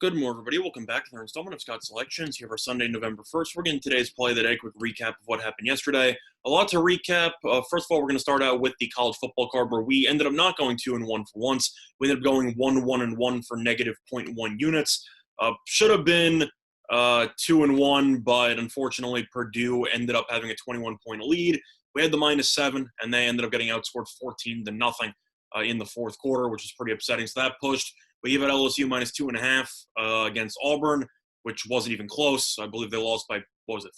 Good morning, everybody. Welcome back to another installment of Scott Selections here for Sunday, November 1st. We're getting today's play of the day. Quick recap of what happened yesterday. A lot to recap. First of all, we're going to start out with the college football card where we ended up not going 2-1 for once. We ended up going 1-1-1 for negative zero point 0.1 units. Should have been 2-1, but unfortunately Purdue ended up having a 21-point lead. We had the -7, and they ended up getting outscored 14-0 in the fourth quarter, which is pretty upsetting. So that pushed. We have at LSU -2.5 against Auburn, which wasn't even close. I believe they lost by,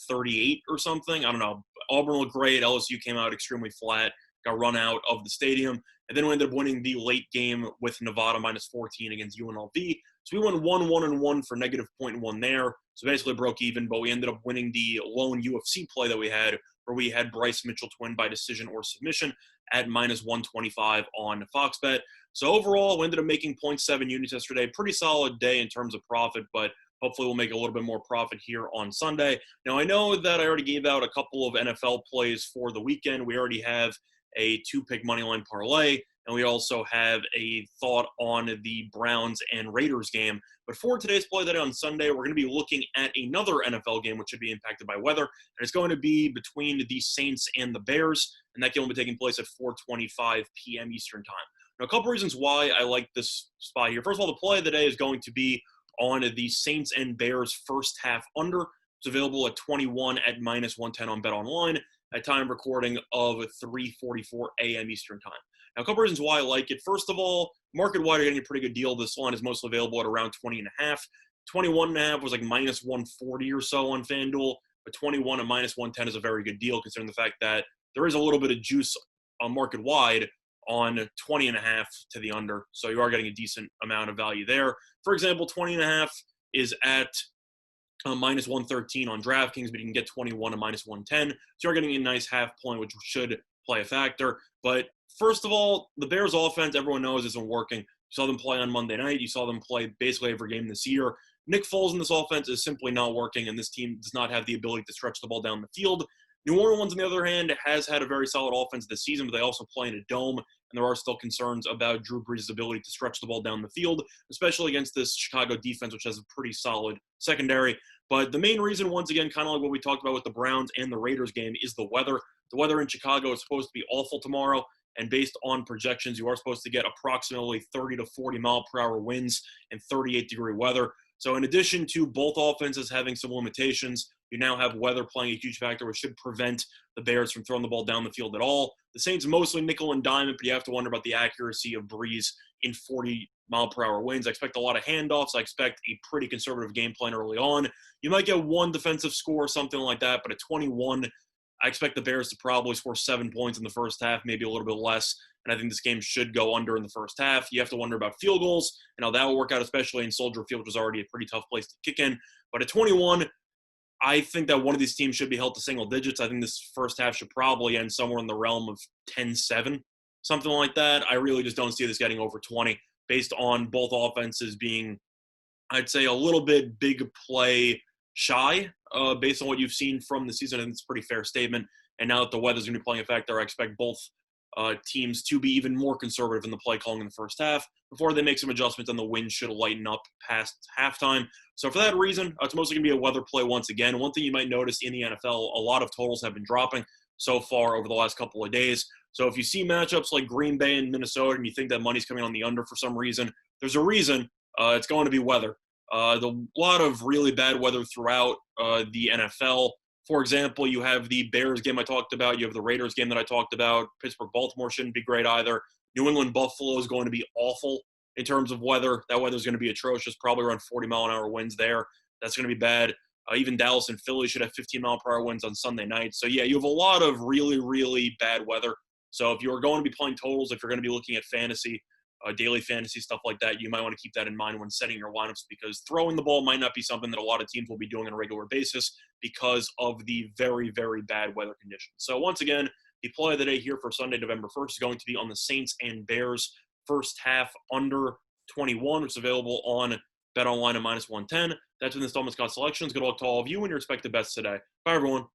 38 or something? I don't know. Auburn looked great. LSU came out extremely flat, got run out of the stadium. And then we ended up winning the late game with Nevada -14 against UNLV. So we went 1-1-1 for negative zero point 0.1 there. So basically broke even, but we ended up winning the lone UFC play that we had, where we had Bryce Mitchell to win by decision or submission at -125 on Fox Bet. So overall, we ended up making 0.7 units yesterday. Pretty solid day in terms of profit, but hopefully we'll make a little bit more profit here on Sunday. Now, I know that I already gave out a couple of NFL plays for the weekend. We already have a 2-pick moneyline parlay, and we also have a thought on the Browns and Raiders game. But for today's play that on Sunday, we're going to be looking at another NFL game which should be impacted by weather, and it's going to be between the Saints and the Bears, and that game will be taking place at 4:25 p.m. Eastern Time. Now, a couple reasons why I like this spot here. First of all, the play of the day is going to be on the Saints and Bears first half under. It's available at 21 at -110 on BetOnline at time recording of 3:44 a.m. Eastern Time. Now, a couple reasons why I like it. First of all, market-wide, you're getting a pretty good deal. This line is mostly available at around 20.5. 21.5 was like -140 or so on FanDuel, but 21 at -110 is a very good deal considering the fact that there is a little bit of juice market-wide on 20.5 to the under. So you are getting a decent amount of value there. For example, 20.5 is at -113 on DraftKings, but you can get 21 at -110. So you're getting a nice half point, which should play a factor. But first of all, the Bears offense, everyone knows, isn't working. You saw them play on Monday night. You saw them play basically every game this year. Nick Foles in this offense is simply not working, and this team does not have the ability to stretch the ball down the field. New Orleans, on the other hand, has had a very solid offense this season, but they also play in a dome, and there are still concerns about Drew Brees' ability to stretch the ball down the field, especially against this Chicago defense, which has a pretty solid secondary. But the main reason, once again, kind of like what we talked about with the Browns and the Raiders game, is the weather. The weather in Chicago is supposed to be awful tomorrow, and based on projections, you are supposed to get approximately 30 to 40 mile per hour winds and 38-degree weather. So in addition to both offenses having some limitations, you now have weather playing a huge factor, which should prevent the Bears from throwing the ball down the field at all. The Saints mostly nickel and dime, but you have to wonder about the accuracy of Brees in 40-mile-per-hour winds. I expect a lot of handoffs. I expect a pretty conservative game plan early on. You might get one defensive score or something like that, but at 21, I expect the Bears to probably score 7 points in the first half, maybe a little bit less, and I think this game should go under in the first half. You have to wonder about field goals and how that will work out, especially in Soldier Field, which is already a pretty tough place to kick in. But at 21, I think that one of these teams should be held to single digits. I think this first half should probably end somewhere in the realm of 10-7, something like that. I really just don't see this getting over 20 based on both offenses being, I'd say, a little bit big play shy based on what you've seen from the season. I think it's a pretty fair statement. And now that the weather's going to be playing a factor, I expect both teams to be even more conservative in the play calling in the first half before they make some adjustments, and the wind should lighten up past halftime. So for that reason, it's mostly going to be a weather play once again. One thing you might notice in the NFL, a lot of totals have been dropping so far over the last couple of days. So if you see matchups like Green Bay and Minnesota and you think that money's coming on the under for some reason, there's a reason. It's going to be weather. A lot of really bad weather throughout the NFL. For example, you have the Bears game I talked about. You have the Raiders game that I talked about. Pittsburgh-Baltimore shouldn't be great either. New England-Buffalo is going to be awful in terms of weather. That weather is going to be atrocious, probably around 40-mile-an-hour winds there. That's going to be bad. Even Dallas and Philly should have 15-mile-per-hour winds on Sunday night. So, yeah, you have a lot of really, really bad weather. So if you're going to be playing totals, if you're going to be looking at fantasy, daily fantasy, stuff like that, you might want to keep that in mind when setting your lineups, because throwing the ball might not be something that a lot of teams will be doing on a regular basis because of the very, very bad weather conditions. So once again, the play of the day here for Sunday, November 1st is going to be on the Saints and Bears first half under 21, which is available on BetOnline at -110. That's been the installment Scott Selections. Good luck to all of you and your respective bets today. Bye, everyone.